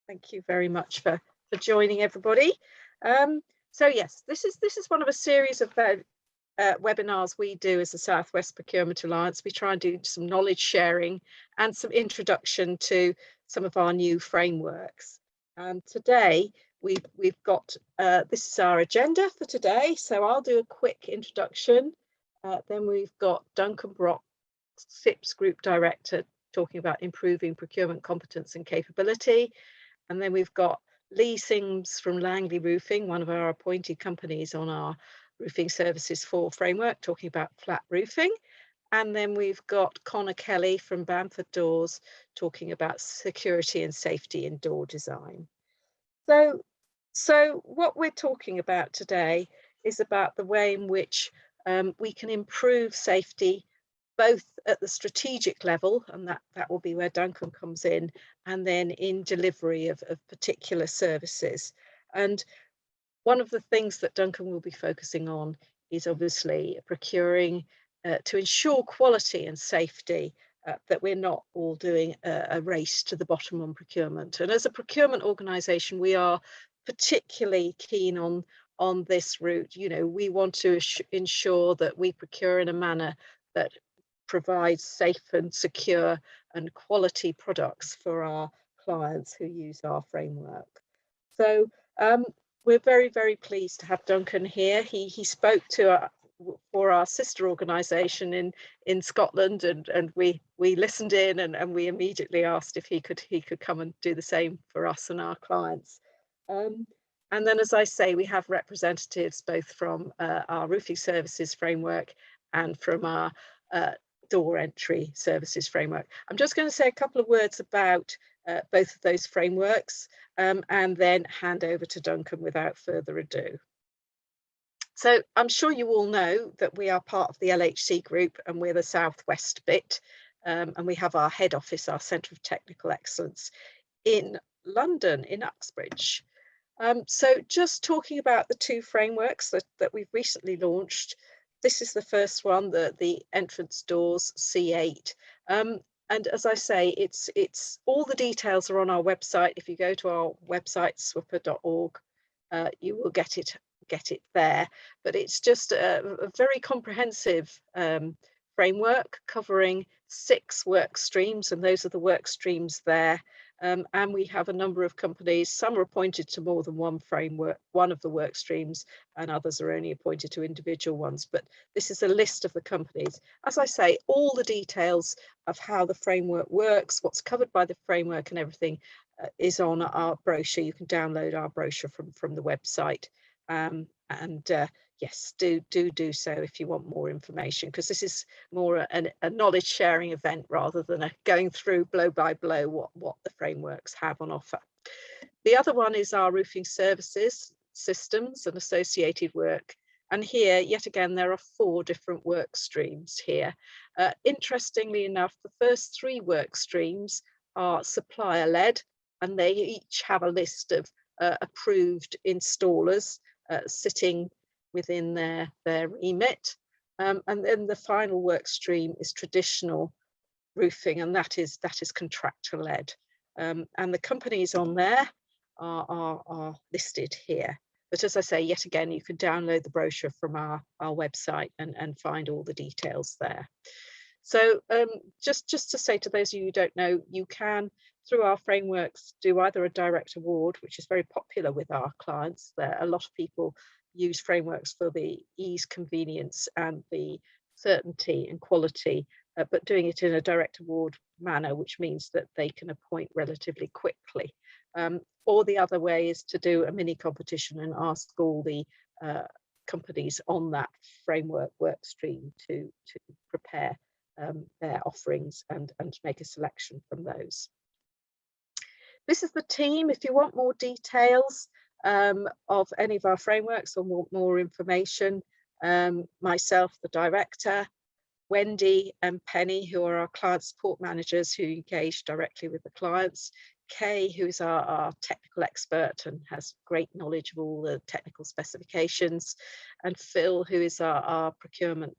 Thank you very much for joining, everybody. So yes, this is one of a series of webinars we do as the South West Procurement Alliance. We try and do some knowledge sharing and some introduction to some of our new frameworks. And today we've got this is our agenda for today. So I'll do a quick introduction. Then we've got Duncan Brock, CIPS Group Director, talking about improving procurement competence and capability. And then we've got Lee Sims from Langley Roofing, one of our appointed companies on our Roofing Services 4 framework, talking about flat roofing. And then we've got Connor Kelly from Bamford Doors, talking about security and safety in door design. So what we're talking about today is about the way in which we can improve safety, both at the strategic level, and that will be where Duncan comes in, and then in delivery of particular services. And one of the things that Duncan will be focusing on is obviously procuring to ensure quality and safety, that we're not all doing a race to the bottom on procurement. And as a procurement organisation, we are particularly keen on this route. You know, we want to ensure that we procure in a manner that provides safe and secure and quality products for our clients who use our framework. So we're very, very pleased to have Duncan here. He spoke to for our sister organisation in Scotland, and we listened in, and we immediately asked if he could come and do the same for us and our clients. And then, as I say, we have representatives both from our roofing services framework and from our door entry services framework. I'm just going to say a couple of words about both of those frameworks, and then hand over to Duncan without further ado. So I'm sure you all know that we are part of the LHC Group, and we're the Southwest bit, and we have our head office, our Centre of Technical Excellence, in London, in Uxbridge. So just talking about the two frameworks that we've recently launched. This is the first one, the entrance doors C8. And as I say, it's all the details are on our website. If you go to our website, swpa.org, you will get it there. But it's just a very comprehensive framework covering 6 work streams, and those are the work streams there. And we have a number of companies. Some are appointed to more than one framework, one of the work streams, and others are only appointed to individual ones. But this is a list of the companies. As I say, all the details of how the framework works, what's covered by the framework and everything is on our brochure. You can download our brochure from the website. Yes, do so if you want more information, because this is more a knowledge sharing event rather than a going through blow by blow what the frameworks have on offer. The other one is our roofing services, systems and associated work. And here, yet again, there are 4 different work streams here. Interestingly enough, the first 3 work streams are supplier led, and they each have a list of approved installers sitting within their remit, and then the final work stream is traditional roofing, and that is contractor led, and the companies on there are listed here. But as I say, yet again, you can download the brochure from our website and find all the details there. So just to say to those of you who don't know, you can, through our frameworks, do either a direct award, which is very popular with our clients. There a lot of people use frameworks for the ease, convenience and the certainty and quality, but doing it in a direct award manner, which means that they can appoint relatively quickly. Or the other way is to do a mini competition and ask all the companies on that framework work stream to prepare their offerings and make a selection from those. This is the team. If you want more details of any of our frameworks or more information, myself, the director, Wendy and Penny, who are our client support managers who engage directly with the clients, Kay, who's our technical expert and has great knowledge of all the technical specifications, and Phil, who is our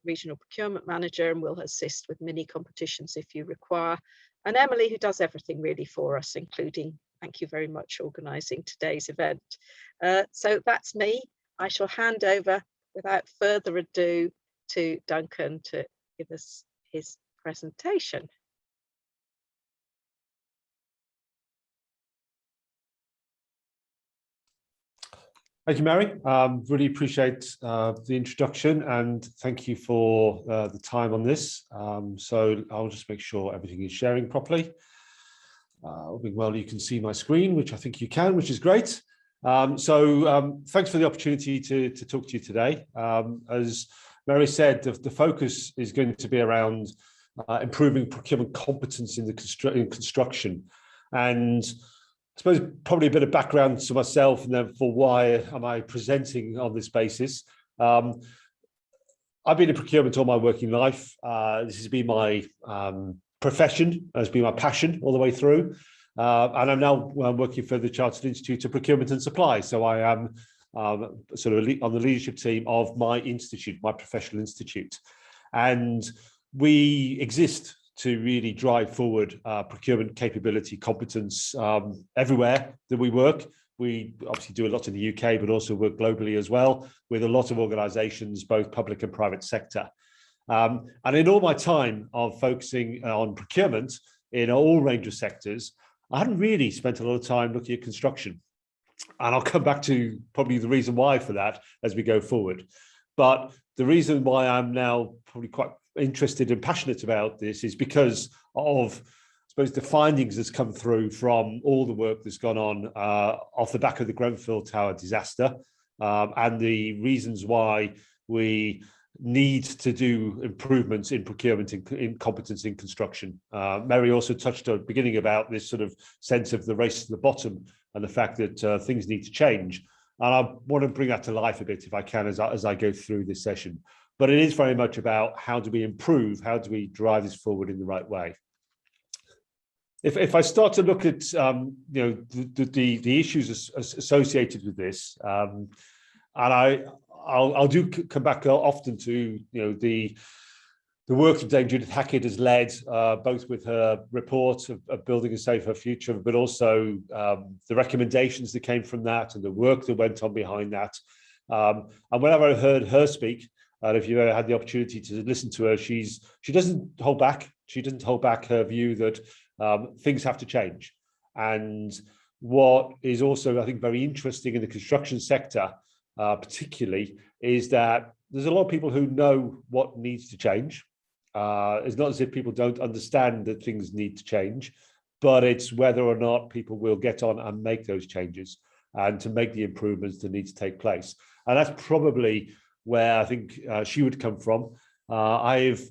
regional procurement manager and will assist with mini competitions if you require, and Emily, who does everything really for us, including thank you very much for organising today's event. So that's me. I shall hand over without further ado to Duncan to give us his presentation. Thank you, Mary. Really appreciate the introduction, and thank you for the time on this. So I'll just make sure everything is sharing properly. Well, you can see my screen, which I think you can, which is great. Thanks for the opportunity to talk to you today. As Mary said, the focus is going to be around improving procurement competence in construction. And I suppose probably a bit of background to myself, and then for why am I presenting on this basis. I've been in procurement all my working life. This has been my profession, has been my passion all the way through. And I'm now working for the Chartered Institute of Procurement and Supply. So I am sort of on the leadership team of my institute, my professional institute. And we exist to really drive forward procurement capability, competence everywhere that we work. We obviously do a lot in the UK, but also work globally as well with a lot of organisations, both public and private sector. And in all my time of focusing on procurement in a whole range of sectors, I hadn't really spent a lot of time looking at construction. And I'll come back to probably the reason why for that as we go forward. But the reason why I'm now probably quite interested and passionate about this is because of, I suppose, the findings that's come through from all the work that's gone on off the back of the Grenfell Tower disaster, and the reasons why we need to do improvements in procurement in competence in construction. Mary also touched at the beginning about this sort of sense of the race to the bottom and the fact that things need to change. And I want to bring that to life a bit if I can as I go through this session. But it is very much about how do we improve, how do we drive this forward in the right way. If I start to look at the issues associated with this, and I'll do come back often to the work that Dame Judith Hackitt has led, both with her report of building a safer future, but also the recommendations that came from that and the work that went on behind that. And whenever I heard her speak, and if you've ever had the opportunity to listen to her, she doesn't hold back. She doesn't hold back her view that things have to change. And what is also, I think, very interesting in the construction sector, particularly, is that there's a lot of people who know what needs to change. It's not as if people don't understand that things need to change, but it's whether or not people will get on and make those changes and to make the improvements that need to take place. And that's probably where I think she would come from. I've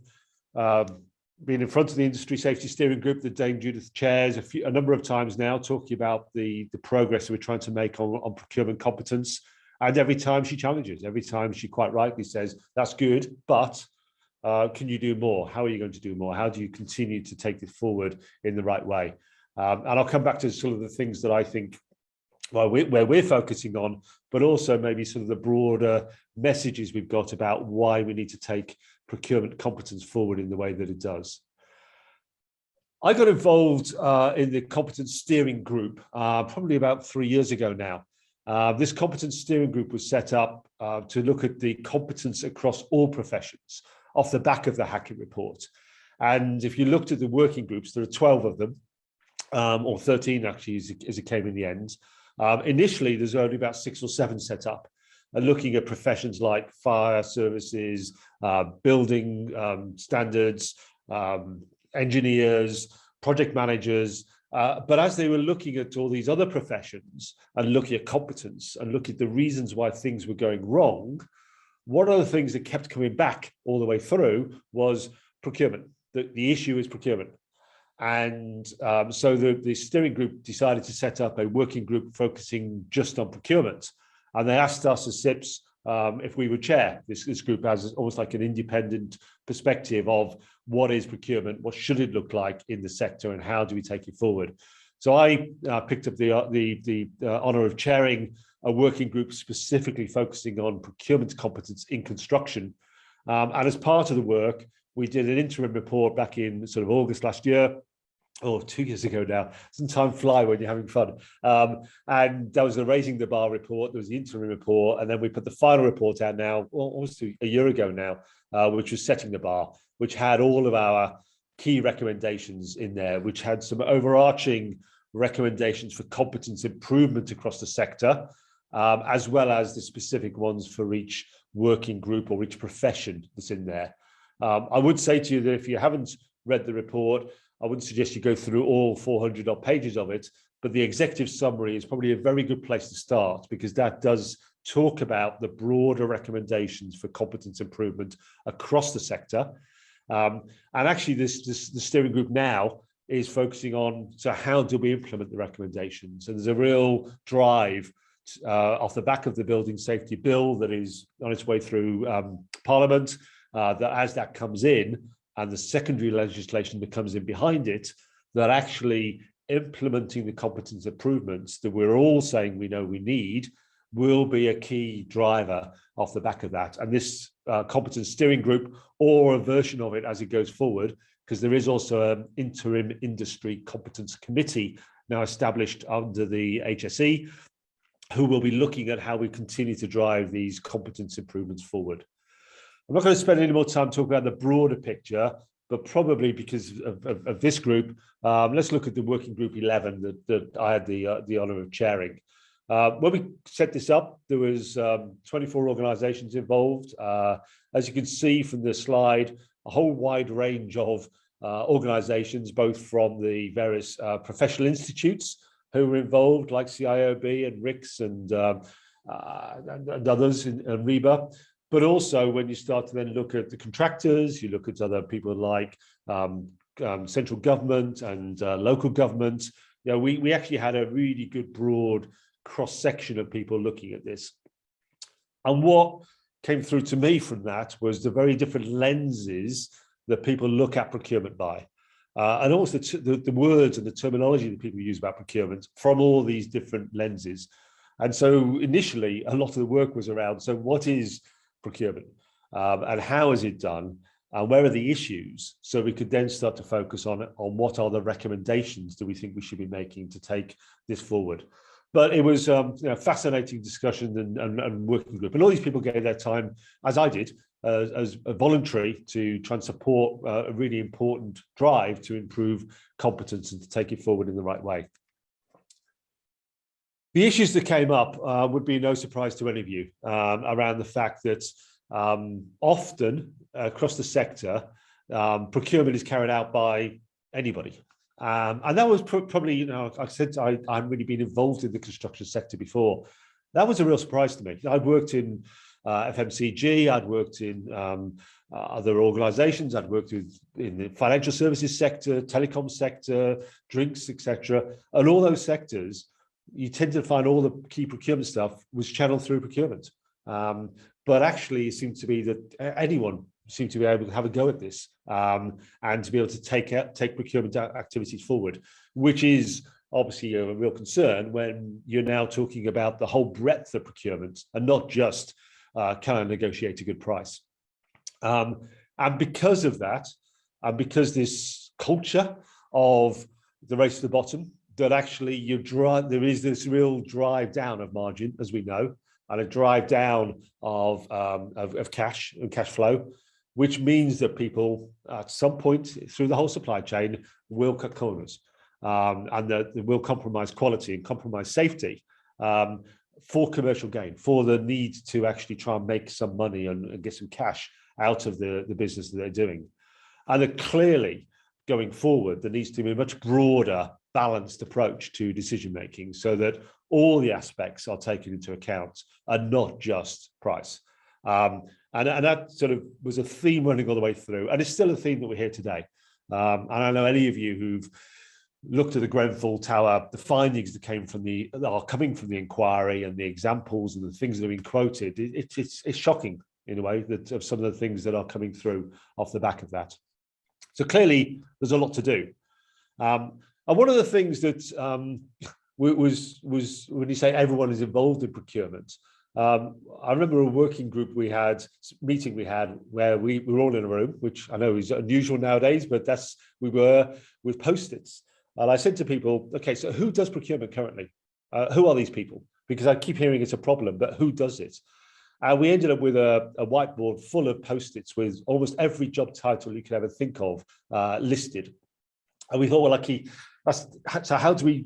been in front of the Industry Safety Steering Group that Dame Judith chairs a number of times now, talking about the progress that we're trying to make on procurement competence. And every time she challenges, every time she quite rightly says, that's good, but can you do more? How are you going to do more? How do you continue to take this forward in the right way? And I'll come back to sort of the things that I think where we're focusing on, but also maybe sort of the broader messages we've got about why we need to take procurement competence forward in the way that it does. I got involved in the competence steering group probably about 3 years ago now. This competence steering group was set up to look at the competence across all professions off the back of the Hackitt Report. And if you looked at the working groups, there are 12 of them, or 13 actually as it came in the end. Initially, there's only about 6 or 7 set up, looking at professions like fire services, building standards, engineers, project managers. But as they were looking at all these other professions and looking at competence and looking at the reasons why things were going wrong, one of the things that kept coming back all the way through was procurement. The issue is procurement. And so the steering group decided to set up a working group focusing just on procurement. And they asked us as CIPS if we would chair this group as almost like an independent perspective of what is procurement, what should it look like in the sector, and how do we take it forward. So I picked up the honour of chairing a working group specifically focusing on procurement competence in construction. And as part of the work, we did an interim report back in sort of August last year, 2 years ago now. Doesn't time fly when you're having fun? And that was the Raising the Bar report, there was the interim report, and then we put the final report out now, almost a year ago now, which was Setting the Bar, which had all of our key recommendations in there, which had some overarching recommendations for competence improvement across the sector, as well as the specific ones for each working group or each profession that's in there. I would say to you that if you haven't read the report, I wouldn't suggest you go through all 400 odd pages of it, but the executive summary is probably a very good place to start, because that does talk about the broader recommendations for competence improvement across the sector. And actually the steering group now is focusing on, so how do we implement the recommendations? And there's a real drive off the back of the building safety bill that is on its way through Parliament, that as that comes in, and the secondary legislation that comes in behind it, that actually implementing the competence improvements that we're all saying we know we need will be a key driver off the back of that. And this competence steering group, or a version of it as it goes forward, because there is also an interim industry competence committee now established under the HSE, who will be looking at how we continue to drive these competence improvements forward. I'm not going to spend any more time talking about the broader picture, but probably because of this group, let's look at the working group 11 that I had the honour of chairing. When we set this up, there was 24 organisations involved. As you can see from the slide, a whole wide range of organisations, both from the various professional institutes who were involved, like CIOB and RICS and others, and REBA. But also when you start to then look at the contractors, you look at other people like central government and local government. You know, we actually had a really good broad cross-section of people looking at this. And what came through to me from that was the very different lenses that people look at procurement by. And also the words and the terminology that people use about procurement from all these different lenses. And so initially, a lot of the work was around, so what is procurement and how is it done and where are the issues, so we could then start to focus on what are the recommendations that we think we should be making to take this forward. But it was fascinating discussion and working group, and all these people gave their time, as I did, as a voluntary, to try and support a really important drive to improve competence and to take it forward in the right way. The issues that came up would be no surprise to any of you around the fact that often across the sector, procurement is carried out by anybody. And that was probably, I said I hadn't really been involved in the construction sector before. That was a real surprise to me. I'd worked in FMCG, I'd worked in other organisations, I'd worked in the financial services sector, telecom sector, drinks, etc. And all those sectors, you tend to find all the key procurement stuff was channeled through procurement. But actually it seemed to be that anyone seemed to be able to have a go at this and to be able to take procurement activities forward, which is obviously a real concern when you're now talking about the whole breadth of procurement and not just can I negotiate a good price. And because of that, and because this culture of the race to the bottom, that actually there is this real drive down of margin, as we know, and a drive down of cash and cash flow, which means that people at some point through the whole supply chain will cut corners and that they will compromise quality and compromise safety for commercial gain, for the need to actually try and make some money and get some cash out of the business that they're doing. And that clearly going forward, there needs to be a much broader, balanced approach to decision making so that all the aspects are taken into account and not just price. And that sort of was a theme running all the way through, and it's still a theme that we hear today. And I know any of you who've looked at the Grenfell Tower, the findings that are coming from the inquiry and the examples and the things that have been quoted, it's shocking in a way that of some of the things that are coming through off the back of that. So clearly, there's a lot to do. And one of the things that was when you say everyone is involved in procurement, I remember a working group meeting we had where we were all in a room, which I know is unusual nowadays, but we were with Post-its. And I said to people, okay, so who does procurement currently? Who are these people? Because I keep hearing it's a problem, but who does it? And we ended up with a whiteboard full of Post-its with almost every job title you could ever think of listed. And we thought, well, lucky, so how do we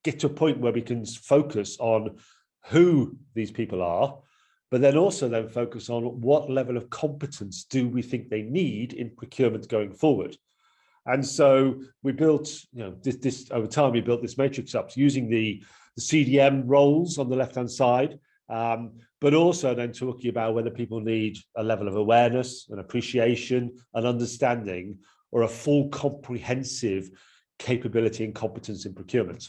get to a point where we can focus on who these people are, but then also focus on what level of competence do we think they need in procurement going forward? And so we built, this over time, we built this matrix up using the CDM roles on the left-hand side, but also then talking about whether people need a level of awareness and appreciation and understanding, or a full comprehensive capability and competence in procurement.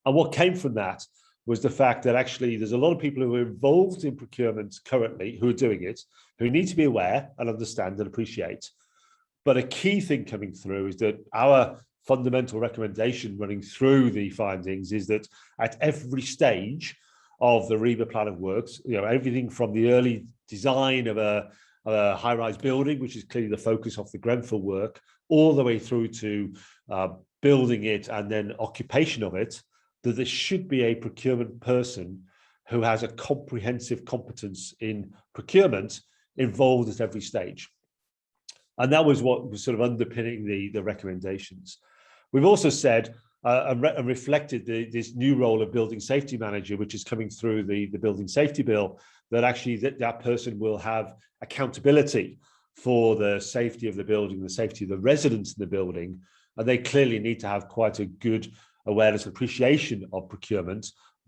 And what came from that was the fact that actually there's a lot of people who are involved in procurement currently who are doing it, who need to be aware and understand and appreciate. But a key thing coming through is that our fundamental recommendation running through the findings is that at every stage of the REBA plan of works, everything from the early design of a high-rise building, which is clearly the focus of the Grenfell work, all the way through to building it and then occupation of it, that there should be a procurement person who has a comprehensive competence in procurement involved at every stage. And that was what was sort of underpinning the recommendations. We've also said and reflected this new role of building safety manager, which is coming through the building safety bill, that actually that person will have accountability for the safety of the building, the safety of the residents in the building, and they clearly need to have quite a good awareness and appreciation of procurement.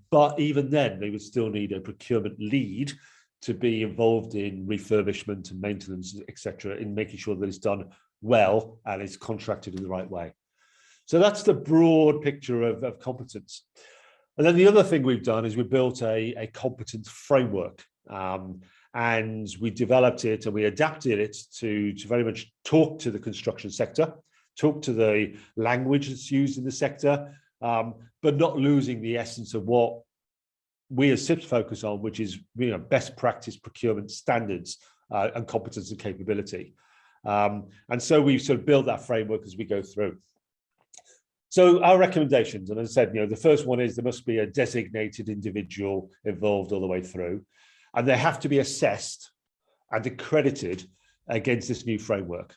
But even then, they would still need a procurement lead to be involved in refurbishment and maintenance, etc., in making sure that it's done well and it's contracted in the right way. So that's the broad picture of competence. And then the other thing we've done is we built a competence framework, and we developed it and we adapted it to very much talk to the construction sector, talk to the language that's used in the sector, but not losing the essence of what we as CIPS focus on, which is best practice procurement standards and competence and capability. And so we've sort of built that framework as we go through. So our recommendations, and as I said, the first one is there must be a designated individual involved all the way through, and they have to be assessed and accredited against this new framework.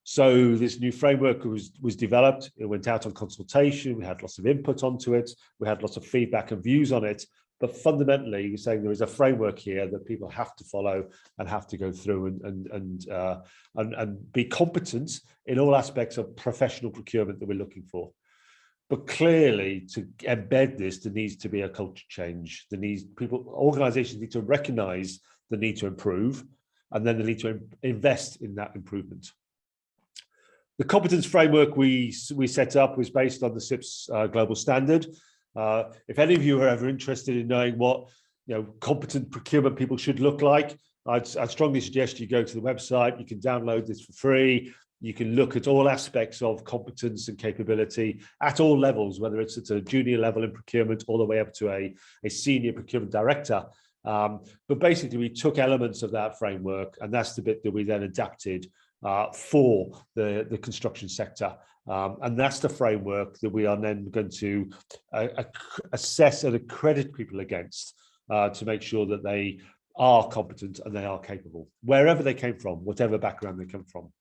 So this new framework was developed, it went out on consultation, we had lots of input onto it, we had lots of feedback and views on it, but fundamentally we're saying there is a framework here that people have to follow and have to go through and be competent in all aspects of professional procurement that we're looking for. But clearly, to embed this, there needs to be a culture change. Organizations need to recognize the need to improve, and then they need to invest in that improvement. The competence framework we set up was based on the CIPS global standard. If any of you are ever interested in knowing what competent procurement people should look like, I'd strongly suggest you go to the website. You can download this for free. You can look at all aspects of competence and capability at all levels, whether it's at a junior level in procurement all the way up to a senior procurement director. But basically, we took elements of that framework, and that's the bit that we then adapted for the construction sector. And that's the framework that we are then going to assess and accredit people against to make sure that they are competent and they are capable, wherever they came from, whatever background they come from.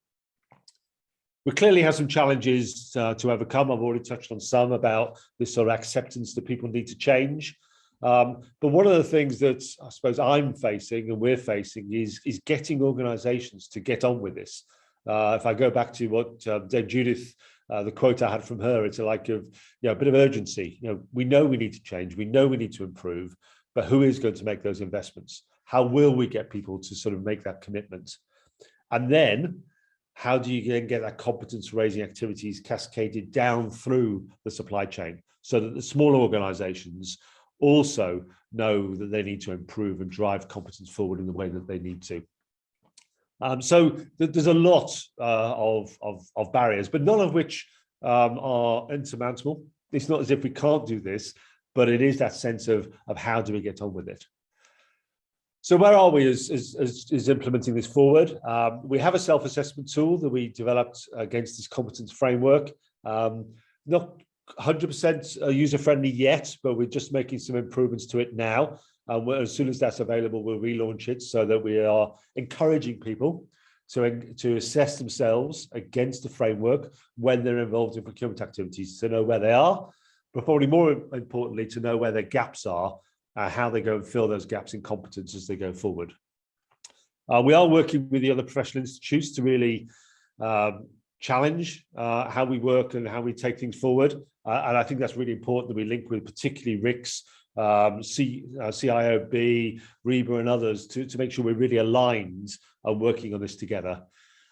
We clearly have some challenges to overcome. I've already touched on some about this sort of acceptance that people need to change. But one of the things that I suppose I'm facing and we're facing is getting organisations to get on with this. If I go back to what Dame Judith, the quote I had from her, it's like a bit of urgency. We know we need to change. We know we need to improve. But who is going to make those investments? How will we get people to sort of make that commitment? And then, how do you then get that competence raising activities cascaded down through the supply chain so that the smaller organizations also know that they need to improve and drive competence forward in the way that they need to? So there's a lot of barriers, but none of which are insurmountable. It's not as if we can't do this, but it is that sense of how do we get on with it? So where are we as implementing this forward? We have a self-assessment tool that we developed against this competence framework. not 100% user-friendly yet, but we're just making some improvements to it now. And as soon as that's available, we'll relaunch it so that we are encouraging people to assess themselves against the framework when they're involved in procurement activities, to know where they are, but probably more importantly, to know where their gaps are, how they go and fill those gaps in competence as they go forward. We are working with the other professional institutes to really challenge how we work and how we take things forward. And I think that's really important that we link with particularly RICS, CIOB, REBA and others to make sure we're really aligned and working on this together.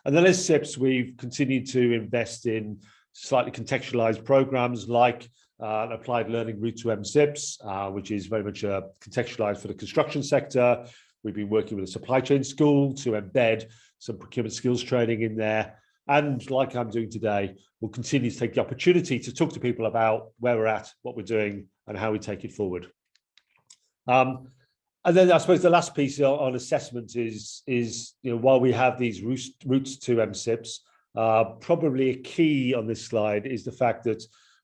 And then as CIPS, we've continued to invest in slightly contextualized programs like an applied learning route to MCIPS, which is very much contextualized for the construction sector. We've been working with a supply chain school to embed some procurement skills training in there. And like I'm doing today, we'll continue to take the opportunity to talk to people about where we're at, what we're doing, and how we take it forward. And then I suppose the last piece on assessment is while we have these routes to MCIPS, probably a key on this slide is the fact that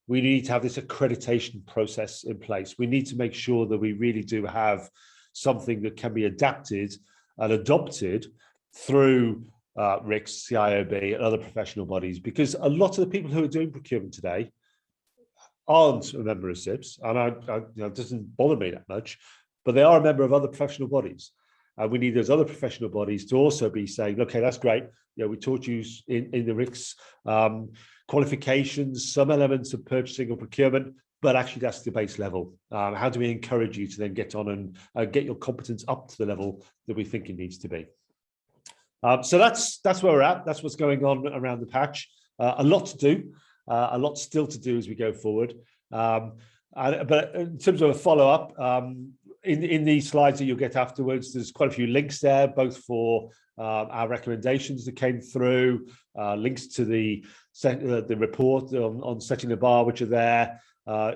we need to have this accreditation process in place. We need to make sure that we really do have something that can be adapted and adopted through RICS, CIOB, and other professional bodies, because a lot of the people who are doing procurement today aren't a member of CIPS, and it doesn't bother me that much, but they are a member of other professional bodies. And we need those other professional bodies to also be saying, okay, that's great. We taught you in the RICS qualifications, some elements of purchasing or procurement, but actually that's the base level. How do we encourage you to then get on and get your competence up to the level that we think it needs to be? So that's where we're at. That's what's going on around the patch. A lot to do, a lot still to do as we go forward. But in terms of a follow-up, in these slides that you'll get afterwards, there's quite a few links there, both for our recommendations that came through, links to the report on setting the bar, which are there.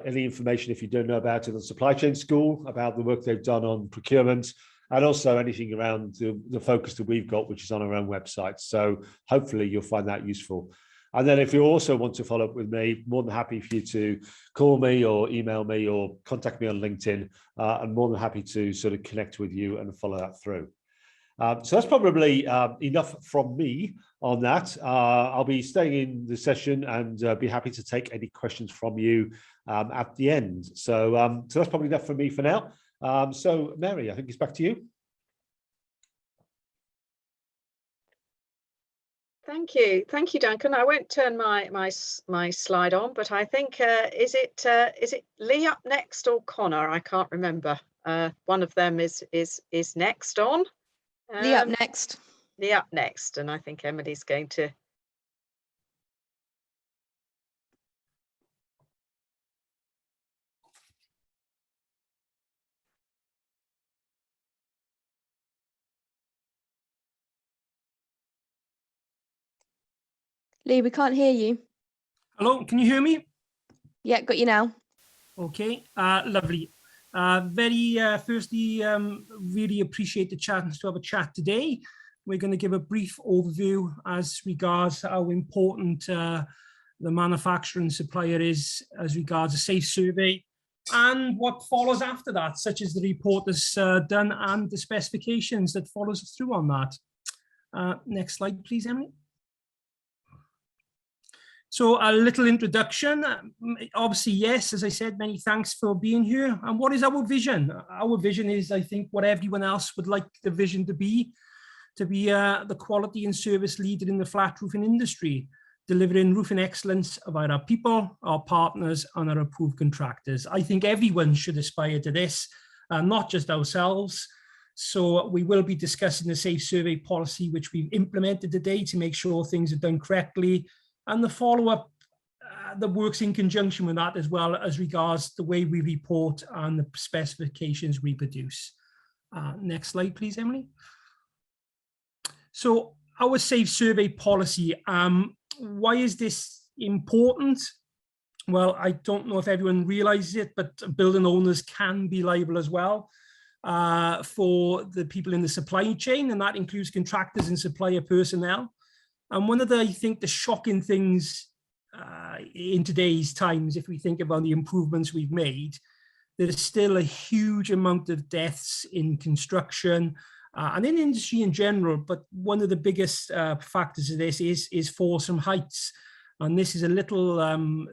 Any information, if you don't know about it, on Supply Chain School, about the work they've done on procurement, and also anything around the focus that we've got, which is on our own website. So hopefully you'll find that useful. And then if you also want to follow up with me, more than happy for you to call me or email me or contact me on LinkedIn. I'm more than happy to sort of connect with you and follow that through. So that's probably enough from me on that. I'll be staying in the session and be happy to take any questions from you at the end. So that's probably enough for me for now. So Mary, I think it's back to you. Thank you, Duncan. I won't turn my slide on, but I think is it Lee up next or Connor? I can't remember. One of them is next on. Lee up next. Lee up next, and I think Emily's going to. Lee, we can't hear you. Hello, can you hear me? Yeah, got you now. Okay, lovely. Firstly, really appreciate the chance to have a chat today. We're going to give a brief overview as regards how important the manufacturer and supplier is as regards a safe survey and what follows after that, such as the report that's done and the specifications that follows through on that. Next slide, please, Emily. So a little introduction. Obviously, yes, as I said, many thanks for being here. And what is our vision? Our vision is, I think, what everyone else would like the vision to be the quality and service leader in the flat roofing industry, delivering roofing excellence via our people, our partners, and our approved contractors. I think everyone should aspire to this, not just ourselves. So we will be discussing the safe survey policy, which we've implemented today to make sure things are done correctly, and the follow-up that works in conjunction with that, as well as regards the way we report and the specifications we produce. Next slide, please, Emily. So our safe survey policy, why is this important? Well, I don't know if everyone realizes it, but building owners can be liable as well for the people in the supply chain, and that includes contractors and supplier personnel. And one of the, I think, the shocking things in today's times, if we think about the improvements we've made, there is still a huge amount of deaths in construction and in industry in general. But one of the biggest factors of this is falls from heights. And this is a little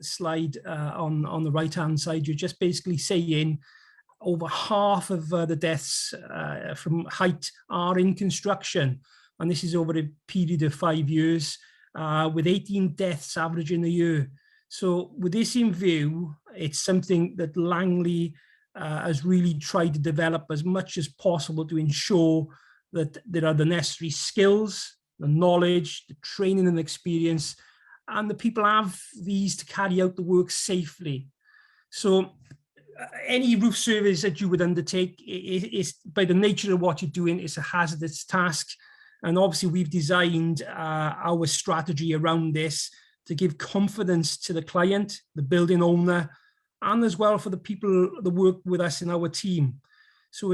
slide on the right-hand side. You're just basically saying over half of the deaths from height are in construction. And this is over a period of 5 years, with 18 deaths averaging a year. So with this in view, it's something that Langley has really tried to develop as much as possible to ensure that there are the necessary skills, the knowledge, the training and experience, and the people have these to carry out the work safely. So any roof service that you would undertake is by the nature of what you're doing, is a hazardous task. And obviously we've designed our strategy around this to give confidence to the client, the building owner, and as well for the people that work with us in our team. So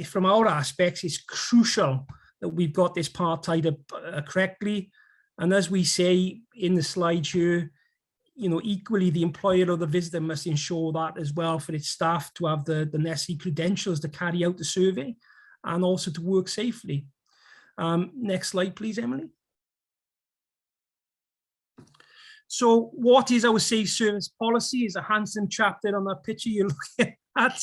from our aspects, it's crucial that we've got this part tied up correctly. And as we say in the slide here, equally the employer or the visitor must ensure that as well for its staff to have the necessary credentials to carry out the survey and also to work safely. Next slide, please, Emily. So what is our safe service policy? Is a handsome chapter on that picture you're looking at.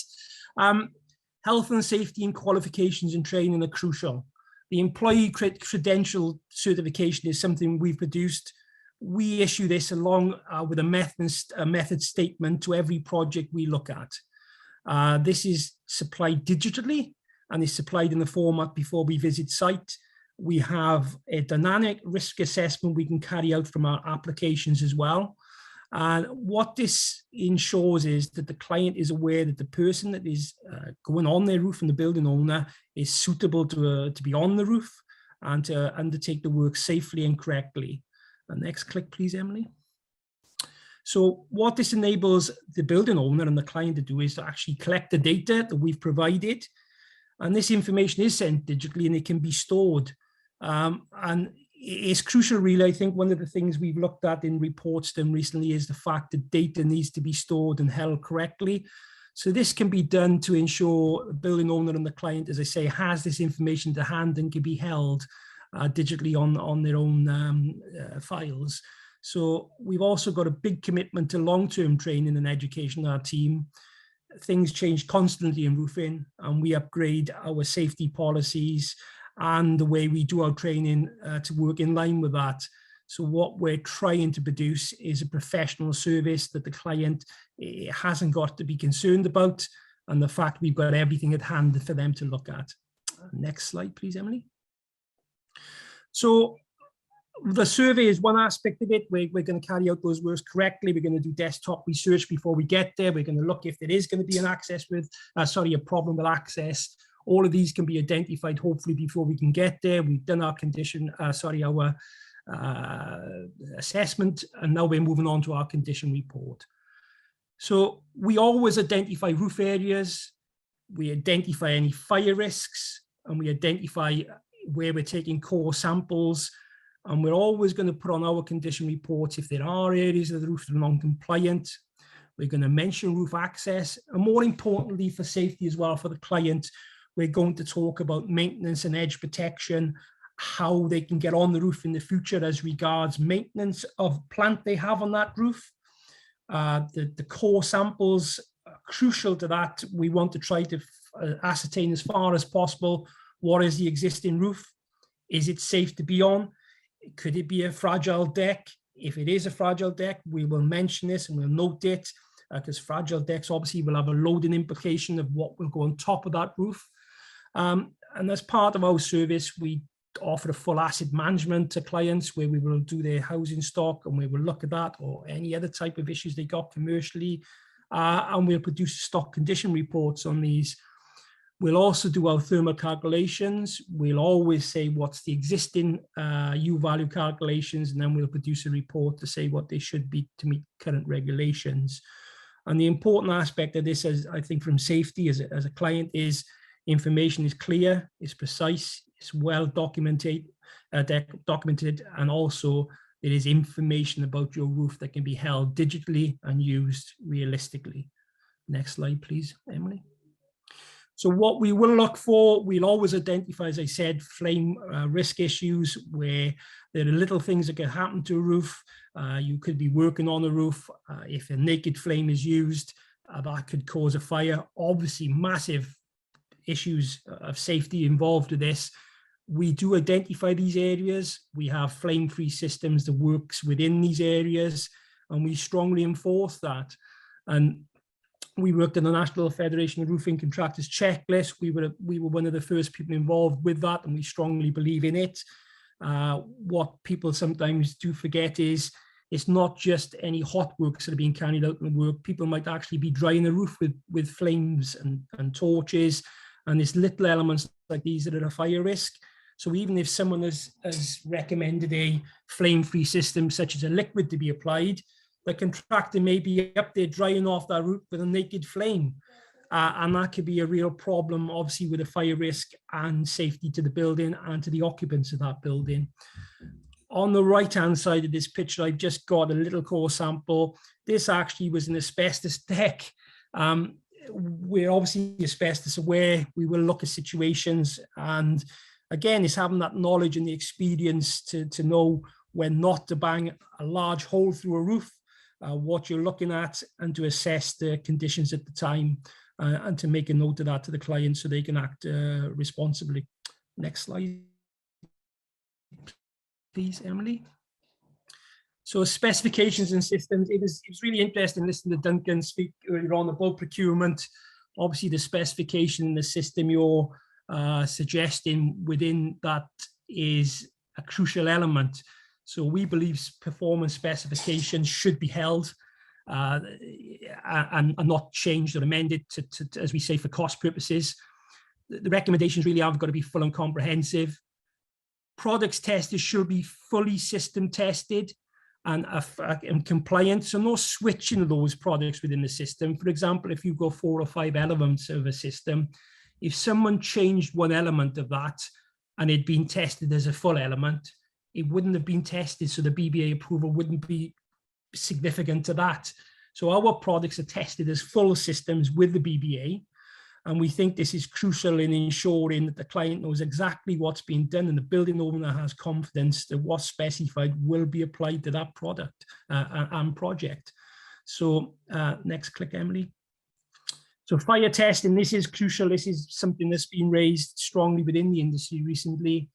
Health and safety and qualifications and training are crucial. The employee credential certification is something we've produced. We issue this along with a method statement to every project we look at. This is supplied digitally and is supplied in the format before we visit site. We have a dynamic risk assessment we can carry out from our applications as well. And what this ensures is that the client is aware that the person that is going on their roof and the building owner is suitable to be on the roof and to undertake the work safely and correctly. Next click, please, Emily. So what this enables the building owner and the client to do is to actually collect the data that we've provided. And this information is sent digitally and it can be stored. And it's crucial, really. I think one of the things we've looked at in reports done recently is the fact that data needs to be stored and held correctly. So this can be done to ensure the building owner and the client, as I say, has this information to hand and can be held digitally on their own files. So we've also got a big commitment to long-term training and education in our team. Things change constantly in roofing, and we upgrade our safety policies and the way we do our training to work in line with that. So what we're trying to produce is a professional service that the client hasn't got to be concerned about, and the fact we've got everything at hand for them to look at. Next slide, please, Emily. So the survey is one aspect of it. We're going to carry out those works correctly. We're going to do desktop research before we get there. We're going to look if there is going to be a problem with access. All of these can be identified hopefully before we can get there. We've done our our assessment, and now we're moving on to our condition report. So we always identify roof areas, we identify any fire risks, and we identify where we're taking core samples. And we're always going to put on our condition reports if there are areas of the roof that are non-compliant. We're going to mention roof access, and more importantly for safety as well for the client, we're going to talk about maintenance and edge protection, how they can get on the roof in the future as regards maintenance of plant they have on that roof. The core samples are crucial to that. We want to try to ascertain as far as possible what is the existing roof. Is it safe to be on? Could it be a fragile deck? If it is a fragile deck, we will mention this and we'll note it, because fragile decks obviously will have a loading implication of what will go on top of that roof. And as part of our service, we offer a full asset management to clients where we will do their housing stock and we will look at that or any other type of issues they got commercially, and we'll produce stock condition reports on these. We'll also do our thermal calculations. We'll always say what's the existing U value calculations, and then we'll produce a report to say what they should be to meet current regulations. And the important aspect of this, as I think from safety as a client, is information is clear, it's precise, it's well documented, and also It is information about your roof that can be held digitally and used realistically. Next slide, please, Emily. So what we will look for, we'll always identify, as I said, flame risk issues where there are little things that can happen to a roof. You could be working on a roof. If a naked flame is used, that could cause a fire. Obviously, massive issues of safety involved with this. We do identify these areas. We have flame-free systems that works within these areas, and we strongly enforce that. And we worked in the National Federation of Roofing Contractors checklist. We were one of the first people involved with that, and we strongly believe in it. What people sometimes do forget is it's not just any hot works that are being carried out in the work. People might actually be drying the roof with flames and torches, and there's little elements like these that are a fire risk. So even if someone has recommended a flame-free system, such as a liquid to be applied, the contractor may be up there drying off that roof with a naked flame. And that could be a real problem, obviously, with a fire risk and safety to the building and to the occupants of that building. On the right-hand side of this picture, I've just got a little core sample. This actually was an asbestos deck. We're obviously asbestos aware. We will look at situations. And again, it's having that knowledge and the experience to know when not to bang a large hole through a roof, what you're looking at, and to assess the conditions at the time, and to make a note of that to the client so they can act responsibly. Next slide, please, Emily. So specifications and systems, it was really interesting listening to Duncan speak earlier on about procurement. Obviously, the specification and the system you're suggesting within that is a crucial element. So we believe performance specifications should be held and not changed or amended to, as we say, for cost purposes. The recommendations really have got to be full and comprehensive. Products tested should be fully system tested and compliant. So no switching of those products within the system. For example, if you go 4 or 5 elements of a system, if someone changed one element of that and it'd been tested as a full element, it wouldn't have been tested, so the BBA approval wouldn't be significant to that. So our products are tested as full systems with the BBA, and we think this is crucial in ensuring that the client knows exactly what's being done and the building owner has confidence that what's specified will be applied to that product and project. So next click, Emily. So fire testing, this is crucial. This is something that's been raised strongly within the industry recently.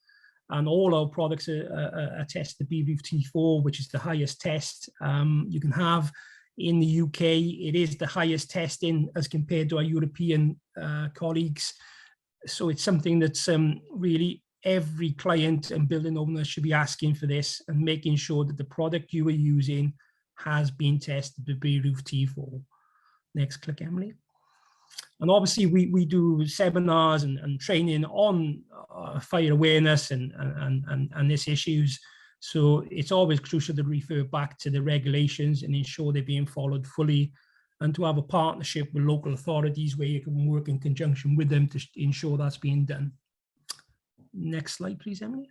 And all our products are tested BREEF T4, which is the highest test you can have in the UK. It is the highest testing as compared to our European colleagues. So it's something that's really every client and building owner should be asking for this and making sure that the product you are using has been tested with BREEF T4. Next click, Emily. And obviously we do seminars and training on fire awareness and these issues. So it's always crucial to refer back to the regulations and ensure they're being followed fully, and to have a partnership with local authorities where you can work in conjunction with them to ensure that's being done. Next slide, please, Emily.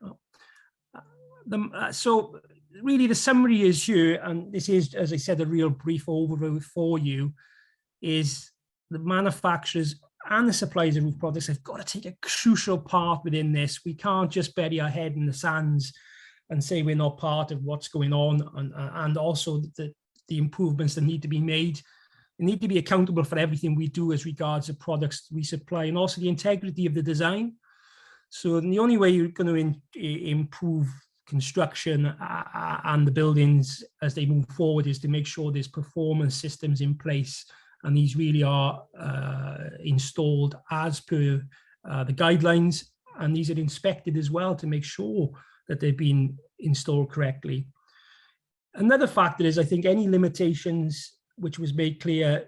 So really the summary is here, and this is, as I said, a real brief overview for you, is the manufacturers and the suppliers of roof products have got to take a crucial part within this. We can't just bury our head in the sands and say we're not part of what's going on, and also the improvements that need to be made. We need to be accountable for everything we do as regards the products we supply, and also the integrity of the design. So the only way you're going to improve construction and the buildings as they move forward is to make sure there's performance systems in place, and these really are installed as per the guidelines, and these are inspected as well to make sure that they've been installed correctly. Another factor is, I think, any limitations which was made clear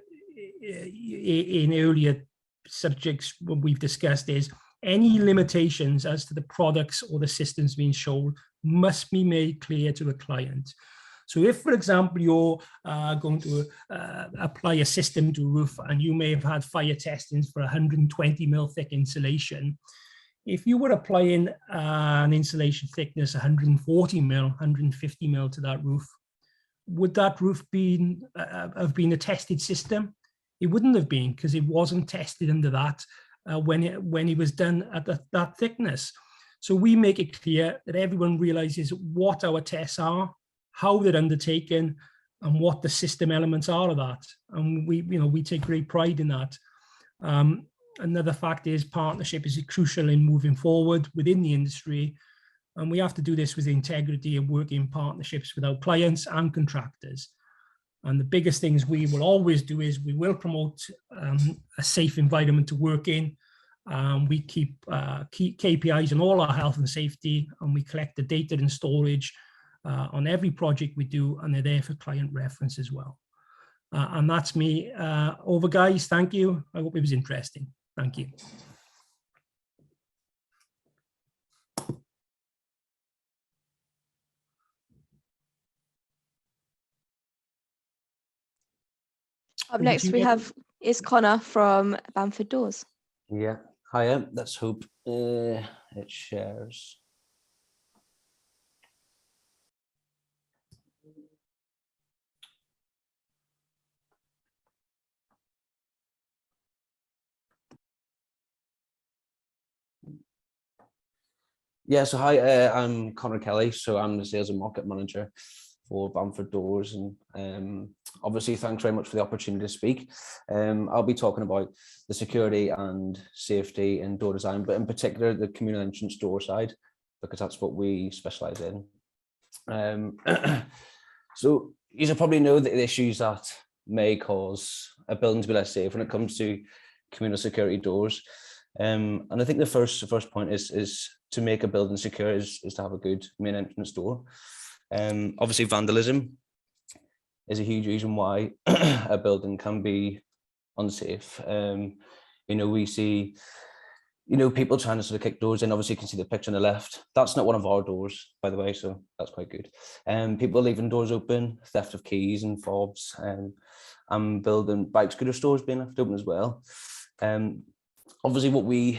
in earlier subjects what we've discussed is any limitations as to the products or the systems being sold must be made clear to the client. So if, for example, you're going to apply a system to a roof and you may have had fire testings for 120 mil thick insulation, if you were applying an insulation thickness 140 mil, 150 mil to that roof, would that roof have been a tested system? It wouldn't have been, because it wasn't tested under that when it was done at that thickness. So we make it clear that everyone realizes what our tests are, how they're undertaken, and what the system elements are of that. And we take great pride in that. Another fact is partnership is crucial in moving forward within the industry. And we have to do this with integrity and work in partnerships with our clients and contractors. And the biggest things we will always do is we will promote a safe environment to work in. We keep KPIs on all our health and safety, and we collect the data and storage on every project we do, and they're there for client reference as well. And that's me over, guys. Thank you. I hope it was interesting. Thank you. Up next we have is Connor from Bamford Doors. Yeah, hiya. Let's hope it shares. Yeah, so hi, I'm Connor Kelly. So I'm the sales and market manager for Bamford Doors, and obviously thanks very much for the opportunity to speak. I'll be talking about the security and safety in door design, but in particular the communal entrance door side, because that's what we specialize in. So you probably know the issues that may cause a building to be less safe when it comes to communal security doors. And I think the first point is to make a building secure is to have a good main entrance door. Obviously vandalism is a huge reason why a building can be unsafe. We see, people trying to sort of kick doors in. Obviously you can see the picture on the left. That's not one of our doors, by the way, so that's quite good. People leaving doors open, theft of keys and fobs, and building bike scooter stores being left open as well. Obviously what we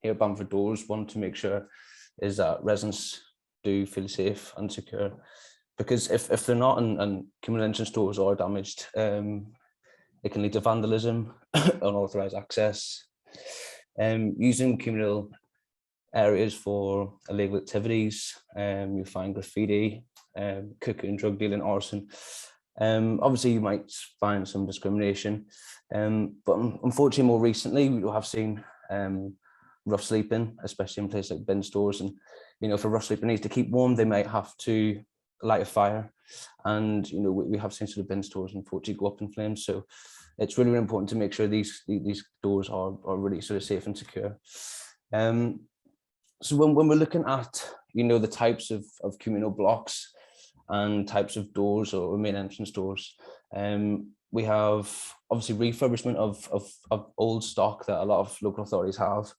here at Bamford Doors want to make sure is that residents do feel safe and secure, because if they're not and communal entrance doors are damaged, it can lead to vandalism, unauthorized access, using communal areas for illegal activities. You find graffiti, cooking and drug dealing, arson. Obviously you might find some discrimination, but unfortunately more recently we have seen rough sleeping, especially in places like bin stores. And for rough sleeping needs to keep warm, they might have to light a fire, and we have seen sort of bin stores unfortunately go up in flames. So it's really, really important to make sure these doors are really sort of safe and secure. So when we're looking at the types of communal blocks and types of doors or main entrance doors, we have obviously refurbishment of old stock that a lot of local authorities have.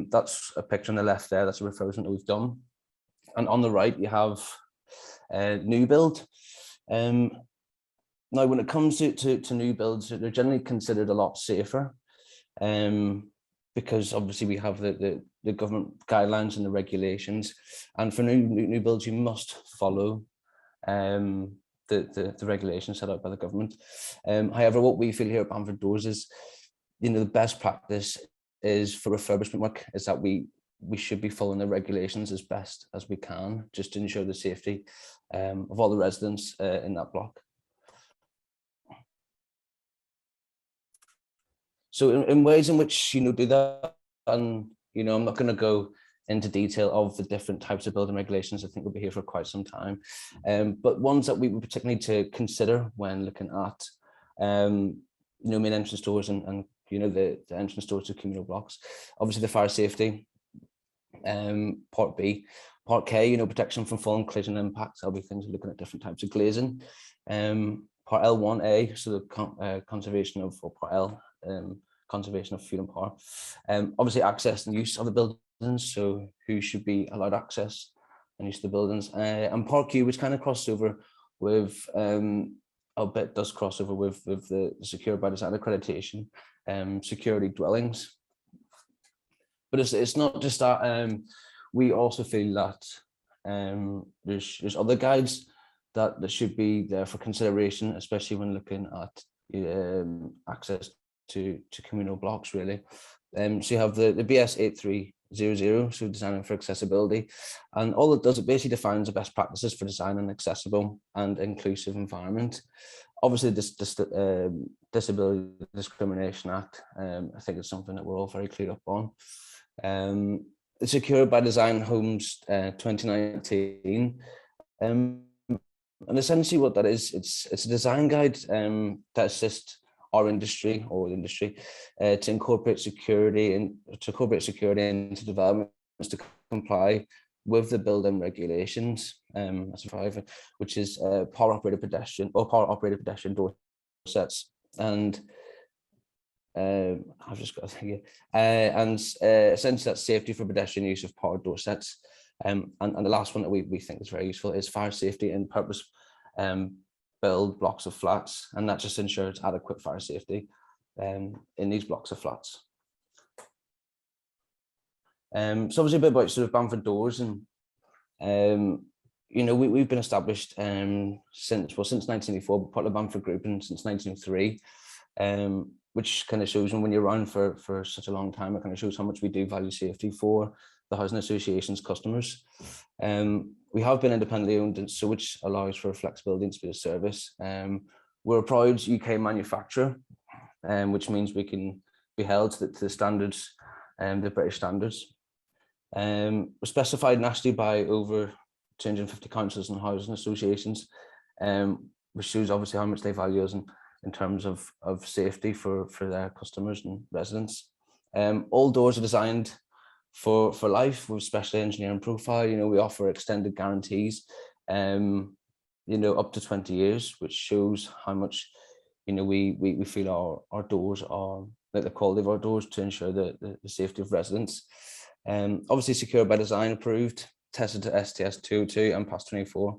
That's a picture on the left there. That's a refurbishment that we've done. And on the right, you have new build. Now, when it comes to new builds, they're generally considered a lot safer, because obviously we have the government guidelines and the regulations. And for new builds, you must follow the regulations set out by the government. However, what we feel here at Bamford Doors is, the best practice is for refurbishment work is that we should be following the regulations as best as we can, just to ensure the safety of all the residents in that block. So in ways in which do that, and I'm not going to go into detail of the different types of building regulations. I think we'll be here for quite some time, but ones that we would particularly to consider when looking at main entrance doors and the entrance doors to communal blocks. Obviously the fire safety, part B. Part K, protection from falling collision impacts. That'll be things looking at different types of glazing. Part L1A, so the conservation of, or part L, conservation of fuel and power. Obviously access and use of the buildings, so who should be allowed access and use of the buildings. And part Q, which kind of crossed over with, a bit does cross over with the secure by design accreditation, security dwellings. But it's not just that. We also feel that there's other guides that should be there for consideration, especially when looking at access to communal blocks, really. So you have the BS 8300, so designing for accessibility, and all it does, it basically defines the best practices for designing an accessible and inclusive environment. Obviously, this Disability Discrimination Act, I think it's something that we're all very clear up on. It's Secured by Design Homes 2019. And essentially what that is, it's a design guide that assists our industry or the industry to incorporate security into developments to comply with the building regulations, which is power operated pedestrian door sets, and I've just got to think, essentially that's safety for pedestrian use of powered door sets. And the last one that we think is very useful is fire safety in purpose build blocks of flats, and that just ensures adequate fire safety in these blocks of flats. So obviously a bit about sort of Bamford Doors, and you know, we've been established since 1984, part of the Bamford Group, and since 1903, which kind of shows, when you're around for such a long time, it kind of shows how much we do value safety for the housing association's customers. We have been independently owned, and so which allows for flexibility and speed of service. We're a proud UK manufacturer, which means we can be held to the standards, the British standards. We're specified nationally by over 250 councils and housing associations, which shows obviously how much they value us in terms of safety for their customers and residents. All doors are designed for life with special engineering profile. You know, we offer extended guarantees, you know, up to 20 years, which shows how much, you know, we feel our doors are, like the quality of our doors, to ensure the safety of residents. Obviously secured by design, approved, tested to STS 202 and PAS 24,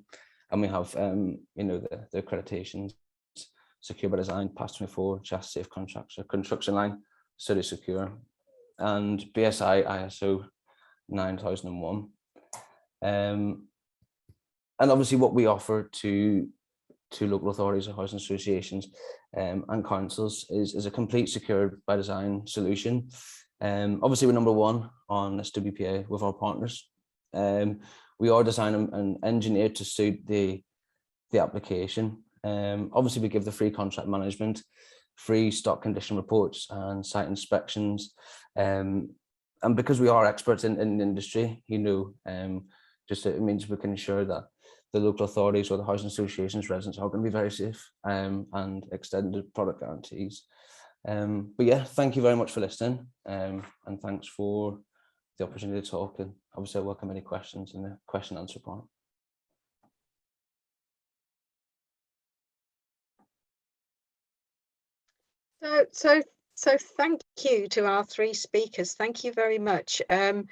and we have you know, the accreditations: secured by design, PAS 24, just safe construction line, study secure, and BSI ISO 9001. And obviously what we offer to local authorities or housing associations and councils is a complete secured by design solution. Obviously we're number one on SWPA with our partners. We are designed and engineered to suit the application. Obviously we give the free contract management, free stock condition reports and site inspections, and because we are experts in the industry, you know, just it means we can ensure that the local authorities or the housing associations residents are going to be very safe, and extended product guarantees. But yeah, thank you very much for listening, and thanks for the opportunity to talk, and obviously I welcome any questions in the question and answer part. So thank you to our three speakers. Thank you very much. And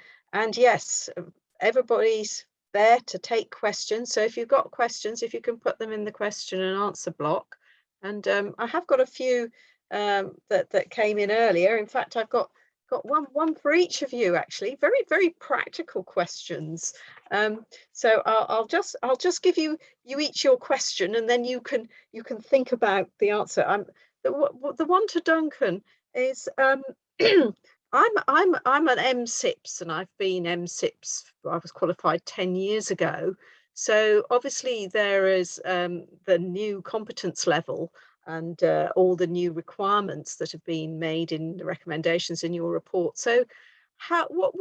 yes, everybody's there to take questions. So if you've got questions, if you can put them in the question and answer block. And I have got a few that came in earlier. In fact, I've got one for each of you, actually. Very, very practical questions. So I'll just give you each your question, and then you can think about the answer. The one to Duncan is I'm an MCIPS, and I've been MCIPS. I was qualified 10 years ago. So obviously there is the new competence level and all the new requirements that have been made in the recommendations in your report. So what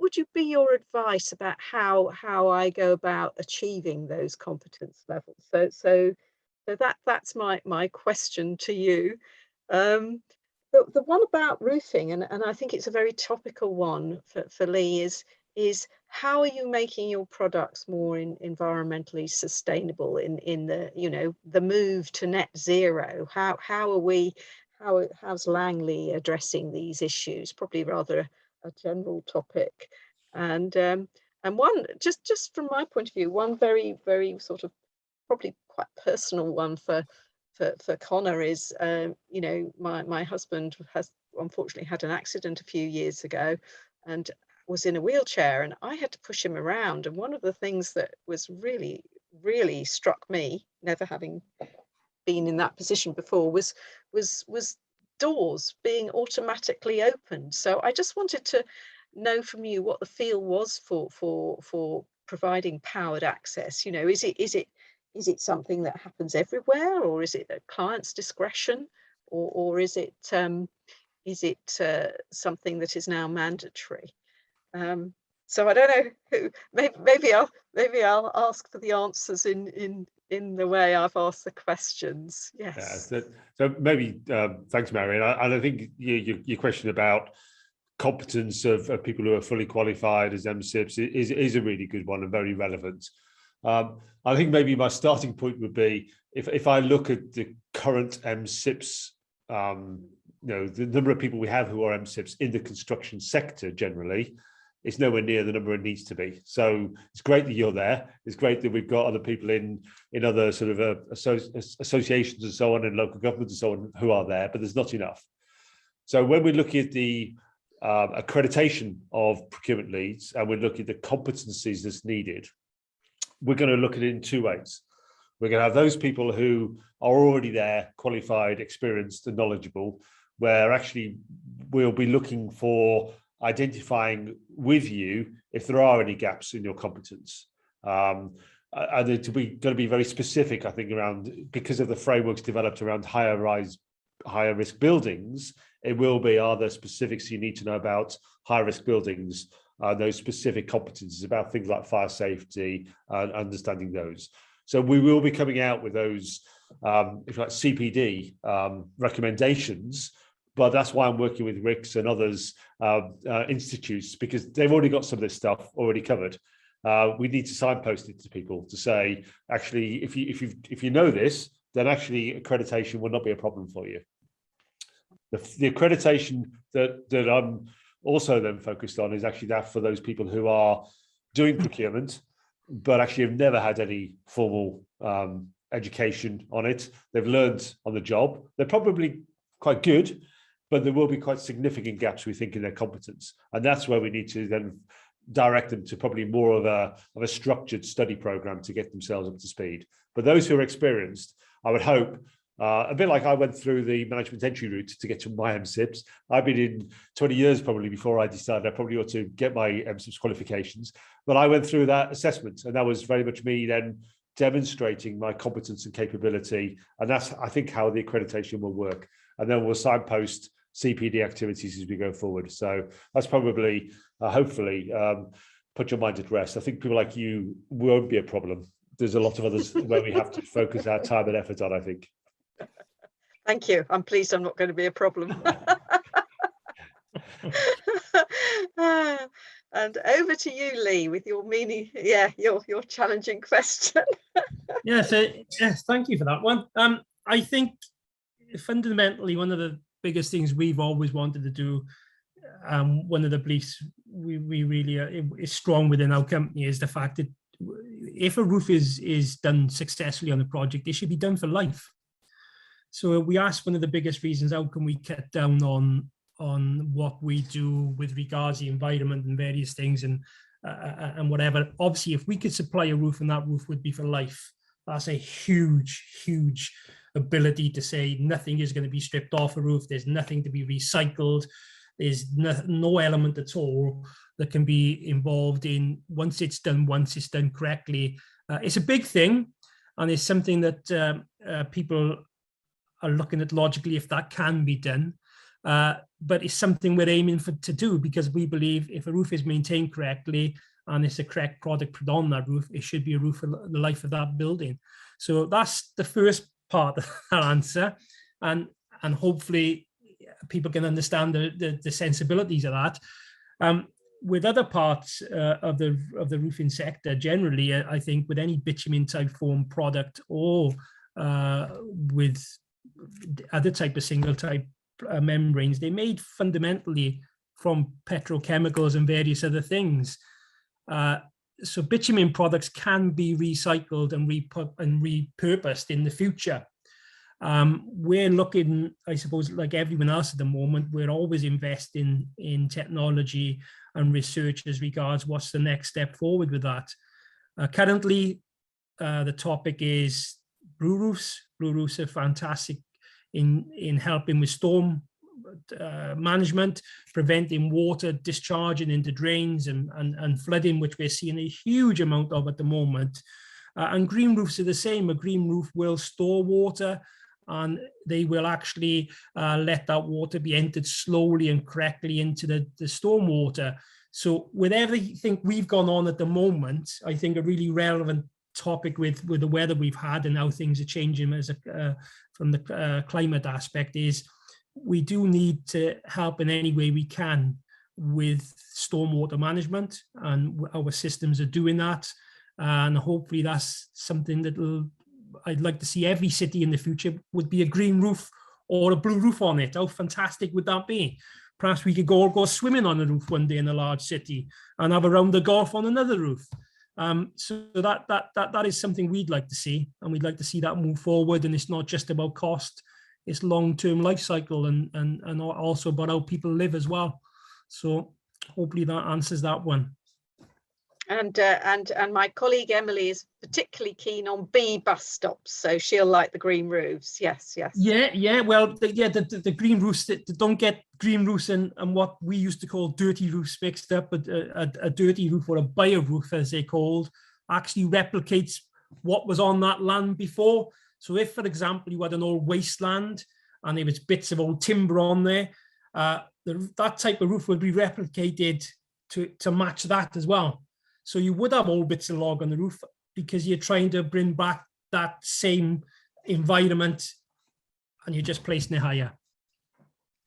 would you be your advice about how I go about achieving those competence levels? So that's my question to you. The one about roofing, and I think it's a very topical one for Lee, is how are you making your products more environmentally sustainable in the, you know, the move to net zero? How's Langley addressing these issues? Probably rather a general topic. And one just from my point of view, one very, very sort of probably quite personal one for Connor is, you know, my husband has unfortunately had an accident a few years ago, and was in a wheelchair, and I had to push him around. And one of the things that was really struck me, never having been in that position before, was doors being automatically opened. So I just wanted to know from you what the feel was for providing powered access. You know, is it something that happens everywhere, or is it at client's discretion, or is it something that is now mandatory? So I don't know who. Maybe I'll ask for the answers in the way I've asked the questions. Yes. Yeah, so maybe thanks, Mary. And I think your question about competence of people who are fully qualified as MSIPs is a really good one and very relevant. I think maybe my starting point would be if I look at the current MSIPs, the number of people we have who are MSIPs in the construction sector generally, it's nowhere near the number it needs to be. So it's great that you're there. It's great that we've got other people in other sort of associations and so on, and local governments and so on who are there, but there's not enough. So when we're looking at the accreditation of procurement leads and we're looking at the competencies that's needed, we're going to look at it in two ways. We're going to have those people who are already there, qualified, experienced and knowledgeable, where actually we'll be looking for identifying with you if there are any gaps in your competence. And going to be very specific, I think, around, because of the frameworks developed around higher risk buildings, it will be, are there specifics you need to know about high risk buildings, those specific competencies about things like fire safety and understanding those. So we will be coming out with those, if you like, CPD recommendations. But that's why I'm working with RICS and others institutes, because they've already got some of this stuff already covered. We need to signpost it to people to say, actually, if you know this, then actually accreditation will not be a problem for you. The accreditation that I'm also then focused on is actually that for those people who are doing procurement, but actually have never had any formal education on it. They've learned on the job. They're probably quite good, but there will be quite significant gaps, we think, in their competence. And that's where we need to then direct them to probably more of a structured study program to get themselves up to speed. But those who are experienced, I would hope, a bit like I went through the management entry route to get to my MSIPs. I've been in 20 years probably before I decided I probably ought to get my MSIPs qualifications. But I went through that assessment, and that was very much me then demonstrating my competence and capability. And that's, I think, how the accreditation will work. And then we'll signpost CPD activities as we go forward. So that's probably, hopefully, put your mind at rest. I think people like you won't be a problem. There's a lot of others where we have to focus our time and effort on, I think. Thank you. I'm pleased I'm not going to be a problem. And over to you, Lee, with your your challenging question. Yes, thank you for that one. I think fundamentally one of the biggest things we've always wanted to do, one of the beliefs we really is strong within our company, is the fact that if a roof is done successfully on a project, it should be done for life. So we asked one of the biggest reasons, how can we cut down on what we do with regards to the environment and various things and whatever. Obviously, if we could supply a roof and that roof would be for life, that's a huge ability to say nothing is going to be stripped off a roof. There's nothing to be recycled. There's no element at all that can be involved in once it's done correctly. It's a big thing, and it's something that people are looking at logically if that can be done. But it's something we're aiming to do, because we believe if a roof is maintained correctly and it's a correct product put on that roof, it should be a roof for the life of that building. So that's the first part of that answer, and hopefully people can understand the sensibilities of that. With other parts of the roofing sector generally, I think with any bitumen type foam product or with other type of single type membranes, they're made fundamentally from petrochemicals and various other things. So bitumen products can be recycled and repurposed in the future. We're looking, I suppose, like everyone else at the moment, we're always investing in technology and research as regards what's the next step forward with that. Currently, the topic is blue roofs. Blue roofs are fantastic in helping with storm management, preventing water discharging into drains and flooding, which we're seeing a huge amount of at the moment. And green roofs are the same. A green roof will store water, and they will actually let that water be entered slowly and correctly into the storm water. So with everything we've gone on at the moment, I think a really relevant topic with the weather we've had and how things are changing as from the climate aspect is we do need to help in any way we can with stormwater management, and our systems are doing that. And hopefully that's something that I'd like to see every city in the future would be a green roof or a blue roof on it. How fantastic would that be? Perhaps we could go swimming on a roof one day in a large city and have a round of golf on another roof. So that is something we'd like to see, and we'd like to see that move forward. And it's not just about cost; it's long-term life cycle and also about how people live as well. So hopefully that answers that one. And my colleague Emily is particularly keen on bee bus stops, so she'll like the green roofs. Yes. Yeah. Well, the green roofs that don't get green roofs and what we used to call dirty roofs mixed up. But a dirty roof, or a bio roof as they're called, actually replicates what was on that land before. So if, for example, you had an old wasteland and there was bits of old timber on there, that type of roof will be replicated to match that as well. So you would have old bits of log on the roof because you're trying to bring back that same environment and you're just placing it higher.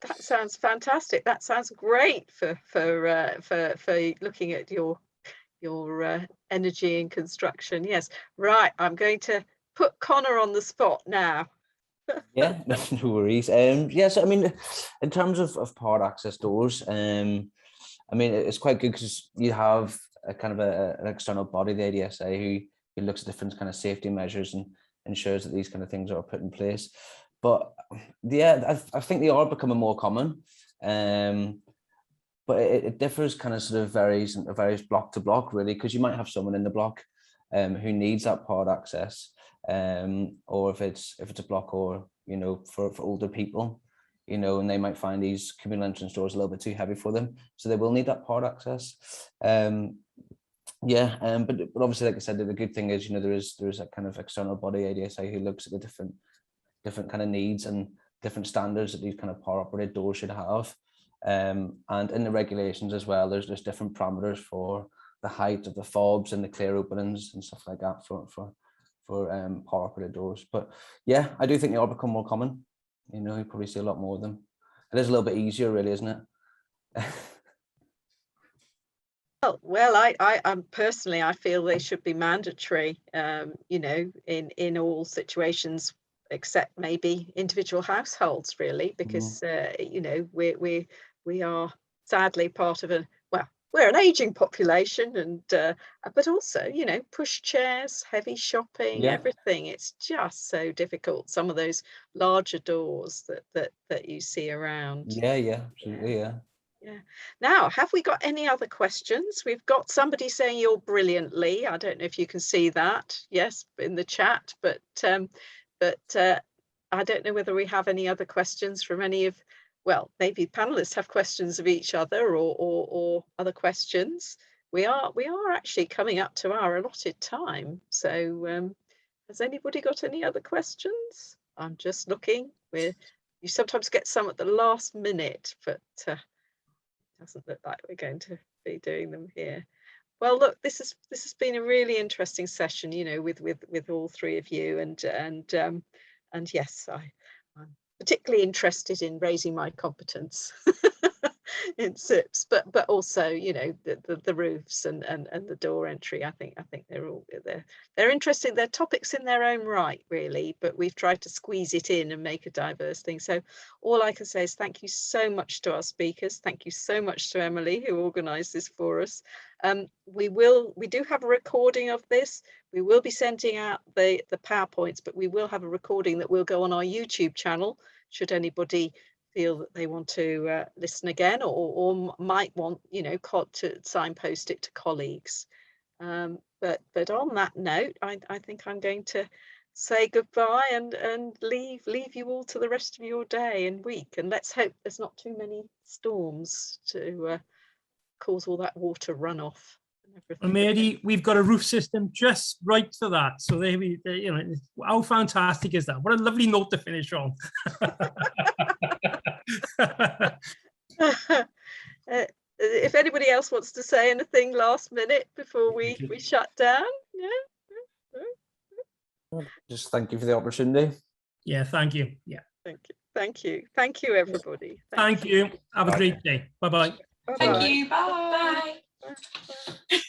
That sounds fantastic. That sounds great for looking at your energy and construction. Yes, right. I'm going to put Connor on the spot now. Yeah, no worries. Yes, I mean, in terms of powered access doors, I mean, it's quite good because you have a kind of an external body, the ADSA, who looks at different kind of safety measures and ensures that these kind of things are put in place. But yeah, I think they are becoming more common, but it differs, kind of sort of varies block to block, really, because you might have someone in the block who needs that powered access, or if it's a block, or for older people, and they might find these communal entrance doors a little bit too heavy for them, so they will need that powered access. But obviously, like I said, the good thing is, there is a kind of external body, ADSA, who looks at the different kind of needs and different standards that these kind of power operated doors should have. And in the regulations as well, there's different parameters for the height of the fobs and the clear openings and stuff like that for power operated doors. But yeah, I do think they all become more common. You probably see a lot more of them. It is a little bit easier, really, isn't it? Well, I personally, I feel they should be mandatory, in all situations, except maybe individual households, really, because we are sadly part of we're an aging population, and but also, push chairs, heavy shopping, everything. It's just so difficult. Some of those larger doors that you see around. Yeah, absolutely, yeah. Yeah. Now, have we got any other questions? We've got somebody saying you're brilliantly. I don't know if you can see that. Yes, in the chat, but I don't know whether we have any other questions from any of, well, maybe panelists have questions of each other or other questions. We are actually coming up to our allotted time. So has anybody got any other questions? I'm just looking. You sometimes get some at the last minute, but doesn't look like we're going to be doing them here. Well, look, this has been a really interesting session, with all three of you, and yes, I'm particularly interested in raising my competence in CIPS, but also, the roofs and the door entry. I think they're interesting. They're topics in their own right, really, but we've tried to squeeze it in and make a diverse thing. So all I can say is thank you so much to our speakers. Thank you so much to Emily, who organised this for us. We do have a recording of this. We will be sending out the PowerPoints, but we will have a recording that will go on our YouTube channel, should anybody feel that they want to listen again, or might want, you know, to signpost it to colleagues. But on that note, I think I'm going to say goodbye and leave you all to the rest of your day and week. And let's hope there's not too many storms to cause all that water runoff. And Mary, we've got a roof system just right for that. So there we, you know, how fantastic is that? What a lovely note to finish on. If anybody else wants to say anything last minute before we shut down, Just thank you for the opportunity. Yeah, thank you. Yeah. Thank you, everybody. Thank you. Have a great day. Bye-bye. Bye-bye. Thank you. Bye. Bye.